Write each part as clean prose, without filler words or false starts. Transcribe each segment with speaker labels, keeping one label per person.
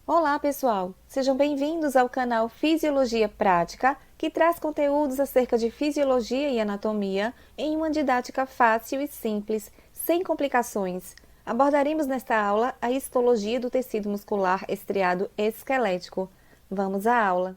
Speaker 1: Olá, pessoal! Sejam bem-vindos ao canal Fisiologia Prática, que traz conteúdos acerca de fisiologia e anatomia em uma didática fácil e simples, sem complicações. Abordaremos nesta aula a histologia do tecido muscular estriado esquelético. Vamos à aula!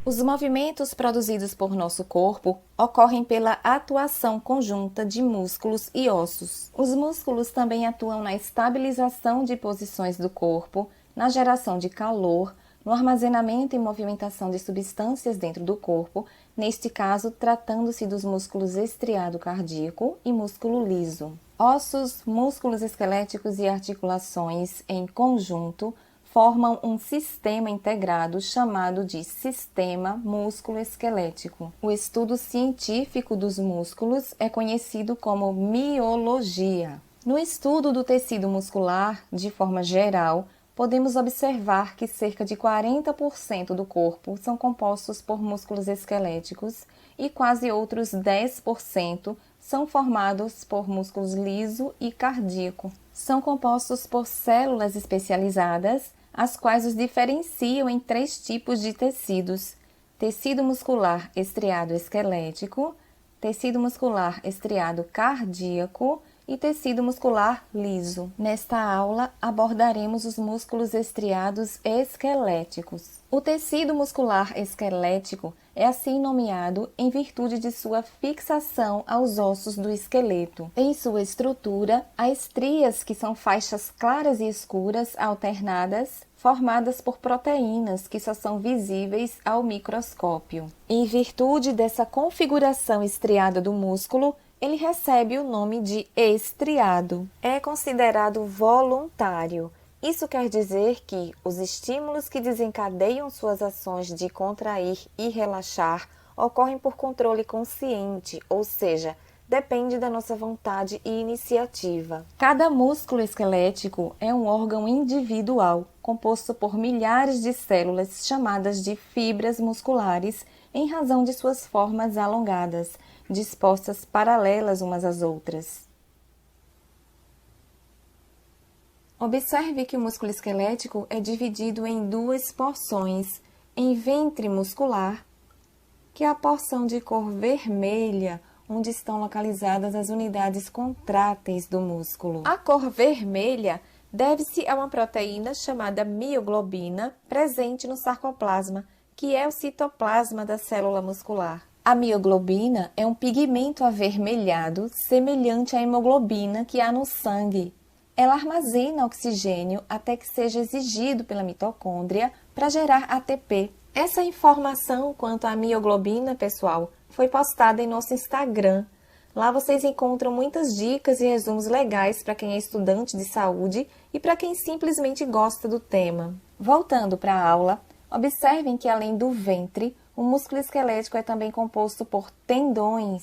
Speaker 1: Os movimentos produzidos por nosso corpo ocorrem pela atuação conjunta de músculos e ossos. Os músculos também atuam na estabilização de posições do corpo, na geração de calor, no armazenamento e movimentação de substâncias dentro do corpo, neste caso tratando-se dos músculos estriado cardíaco e músculo liso. Ossos, músculos esqueléticos e articulações em conjunto formam um sistema integrado chamado de sistema músculo-esquelético. O estudo científico dos músculos é conhecido como miologia. No estudo do tecido muscular, de forma geral, podemos observar que cerca de 40% do corpo são compostos por músculos esqueléticos e quase outros 10% são formados por músculos liso e cardíaco. São compostos por células especializadas, as quais os diferenciam em 3 tipos de tecidos: tecido muscular estriado esquelético, tecido muscular estriado cardíaco e tecido muscular liso. Nesta aula, abordaremos os músculos estriados esqueléticos. O tecido muscular esquelético é assim nomeado em virtude de sua fixação aos ossos do esqueleto. Em sua estrutura, há estrias que são faixas claras e escuras alternadas, formadas por proteínas que só são visíveis ao microscópio. Em virtude dessa configuração estriada do músculo, ele recebe o nome de estriado. É considerado voluntário. Isso quer dizer que os estímulos que desencadeiam suas ações de contrair e relaxar ocorrem por controle consciente, ou seja, depende da nossa vontade e iniciativa. Cada músculo esquelético é um órgão individual, composto por milhares de células chamadas de fibras musculares, em razão de suas formas alongadas, dispostas paralelas umas às outras. Observe que o músculo esquelético é dividido em 2 porções, em ventre muscular, que é a porção de cor vermelha, onde estão localizadas as unidades contráteis do músculo. A cor vermelha deve-se a uma proteína chamada mioglobina, presente no sarcoplasma, que é o citoplasma da célula muscular. A mioglobina é um pigmento avermelhado semelhante à hemoglobina que há no sangue. Ela armazena oxigênio até que seja exigido pela mitocôndria para gerar ATP. Essa informação quanto à mioglobina, pessoal, foi postada em nosso Instagram. Lá vocês encontram muitas dicas e resumos legais para quem é estudante de saúde e para quem simplesmente gosta do tema. Voltando para a aula, observem que além do ventre, o músculo esquelético é também composto por tendões,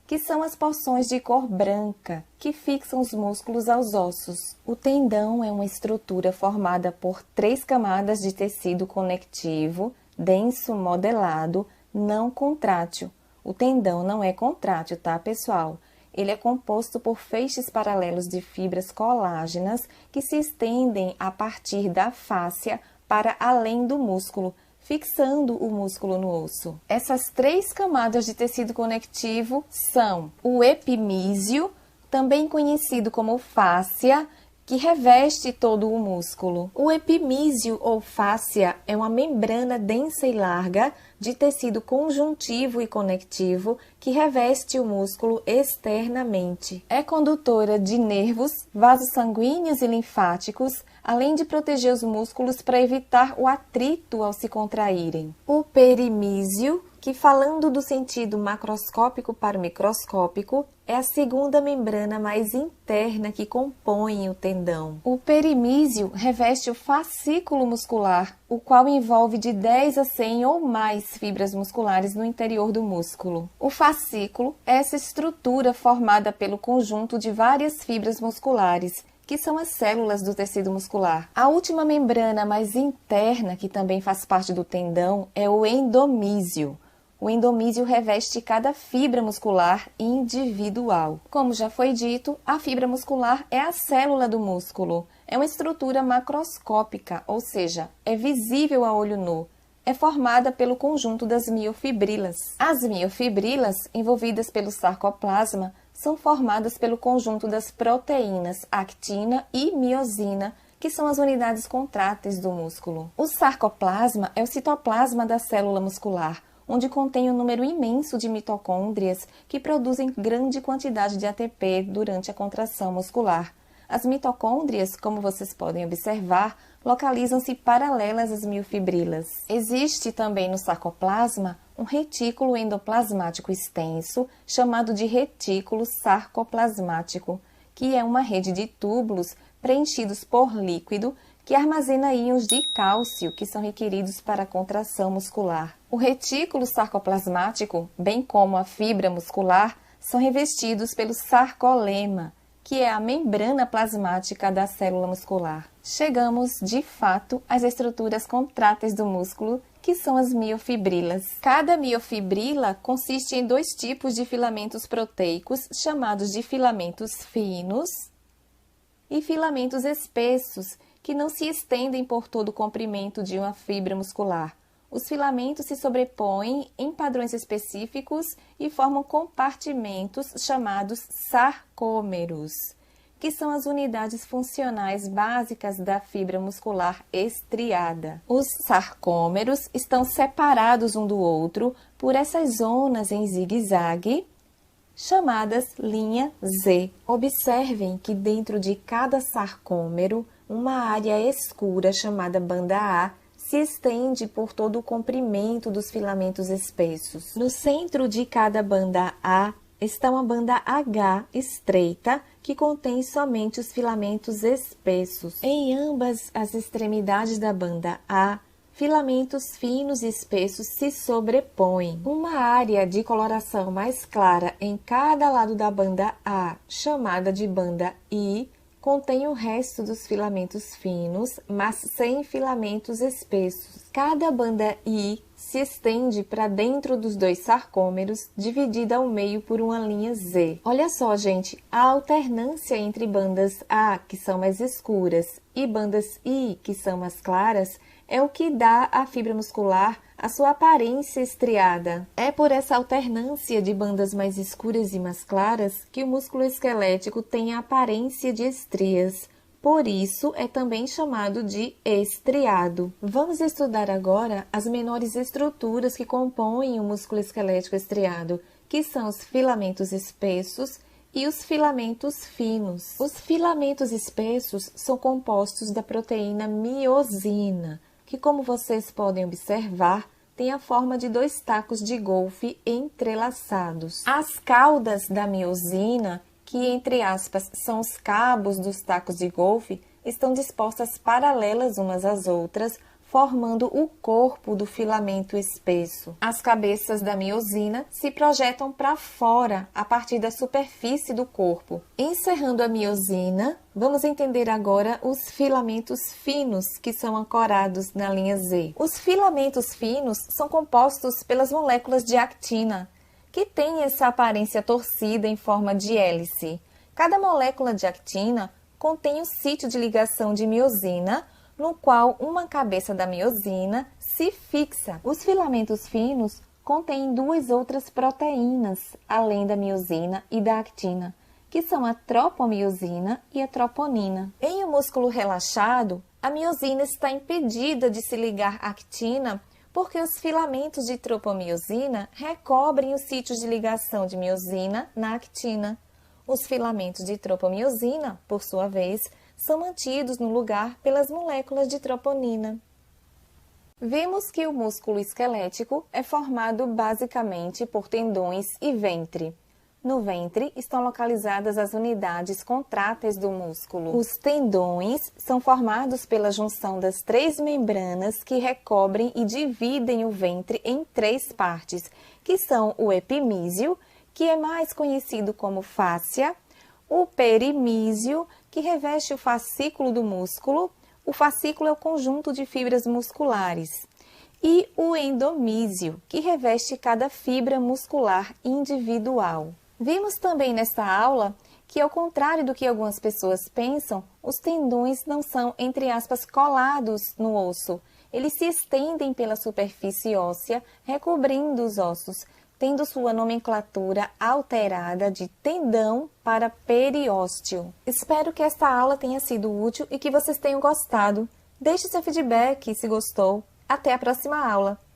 Speaker 1: que são as porções de cor branca que fixam os músculos aos ossos. O tendão é uma estrutura formada por 3 camadas de tecido conectivo, denso, modelado, não contrátil. O tendão não é contrátil, tá, pessoal? Ele é composto por feixes paralelos de fibras colágenas que se estendem a partir da fáscia para além do músculo, fixando o músculo no osso. Essas 3 camadas de tecido conectivo são o epimísio, também conhecido como fáscia, que reveste todo o músculo. O epimísio ou fáscia é uma membrana densa e larga de tecido conjuntivo e conectivo que reveste o músculo externamente. É condutora de nervos, vasos sanguíneos e linfáticos, além de proteger os músculos para evitar o atrito ao se contraírem. O perimísio, que falando do sentido macroscópico para o microscópico, é a segunda membrana mais interna que compõe o tendão. O perimísio reveste o fascículo muscular, o qual envolve de 10 a 100 ou mais fibras musculares no interior do músculo. O fascículo é essa estrutura formada pelo conjunto de várias fibras musculares, que são as células do tecido muscular. A última membrana mais interna, que também faz parte do tendão, é o endomísio. O endomísio reveste cada fibra muscular individual. Como já foi dito, a fibra muscular é a célula do músculo. é uma estrutura macroscópica, ou seja, é visível a olho nu. É formada pelo conjunto das miofibrilas. As miofibrilas, envolvidas pelo sarcoplasma, são formadas pelo conjunto das proteínas actina e miosina, que são as unidades contráteis do músculo. O sarcoplasma é o citoplasma da célula muscular, onde contém um número imenso de mitocôndrias que produzem grande quantidade de ATP durante a contração muscular. As mitocôndrias, como vocês podem observar, localizam-se paralelas às miofibrilas. Existe também no sarcoplasma um retículo endoplasmático extenso, chamado de retículo sarcoplasmático, que é uma rede de túbulos preenchidos por líquido que armazena íons de cálcio que são requeridos para a contração muscular. O retículo sarcoplasmático, bem como a fibra muscular, são revestidos pelo sarcolema, que é a membrana plasmática da célula muscular. Chegamos, de fato, às estruturas contráteis do músculo, que são as miofibrilas. Cada miofibrila consiste em dois tipos de filamentos proteicos, chamados de filamentos finos e filamentos espessos, que não se estendem por todo o comprimento de uma fibra muscular. Os filamentos se sobrepõem em padrões específicos e formam compartimentos chamados sarcômeros, que são as unidades funcionais básicas da fibra muscular estriada. Os sarcômeros estão separados um do outro por essas zonas em zigue-zague, chamadas linha Z. Observem que dentro de cada sarcômero, uma área escura chamada banda A se estende por todo o comprimento dos filamentos espessos. No centro de cada banda A está uma banda H estreita, que contém somente os filamentos espessos. Em ambas as extremidades da banda A, filamentos finos e espessos se sobrepõem. Uma área de coloração mais clara em cada lado da banda A, chamada de banda I, contém o resto dos filamentos finos, mas sem filamentos espessos. Cada banda I se estende para dentro dos dois sarcômeros, dividida ao meio por uma linha Z. Olha só, gente, a alternância entre bandas A, que são mais escuras, e bandas I, que são mais claras, é o que dá à fibra muscular a sua aparência estriada. É por essa alternância de bandas mais escuras e mais claras que o músculo esquelético tem a aparência de estrias. Por isso, é também chamado de estriado. Vamos estudar agora as menores estruturas que compõem o músculo esquelético estriado, que são os filamentos espessos e os filamentos finos. Os filamentos espessos são compostos da proteína miosina, que, como vocês podem observar, tem a forma de dois tacos de golfe entrelaçados. As caudas da miosina, que, entre aspas, são os cabos dos tacos de golfe, estão dispostas paralelas umas às outras, formando o corpo do filamento espesso. As cabeças da miosina se projetam para fora, a partir da superfície do corpo. Encerrando a miosina, vamos entender agora os filamentos finos, que são ancorados na linha Z. Os filamentos finos são compostos pelas moléculas de actina, que têm essa aparência torcida em forma de hélice. Cada molécula de actina contém um sítio de ligação de miosina, no qual uma cabeça da miosina se fixa. Os filamentos finos contêm duas outras proteínas, além da miosina e da actina, que são a tropomiosina e a troponina. Em um músculo relaxado, a miosina está impedida de se ligar à actina porque os filamentos de tropomiosina recobrem os sítios de ligação de miosina na actina. Os filamentos de tropomiosina, por sua vez, são mantidos no lugar pelas moléculas de troponina. Vimos que o músculo esquelético é formado basicamente por tendões e ventre. No ventre estão localizadas as unidades contráteis do músculo. Os tendões são formados pela junção das três membranas que recobrem e dividem o ventre em três partes, que são o epimísio, que é mais conhecido como fáscia, o perimísio, que reveste o fascículo do músculo. O fascículo é o conjunto de fibras musculares. E o endomísio, que reveste cada fibra muscular individual. Vimos também nesta aula que, ao contrário do que algumas pessoas pensam, os tendões não são, entre aspas, colados no osso. Eles se estendem pela superfície óssea, recobrindo os ossos, tendo sua nomenclatura alterada de tendão para periósteo. Espero que esta aula tenha sido útil e que vocês tenham gostado. Deixe seu feedback se gostou. Até a próxima aula!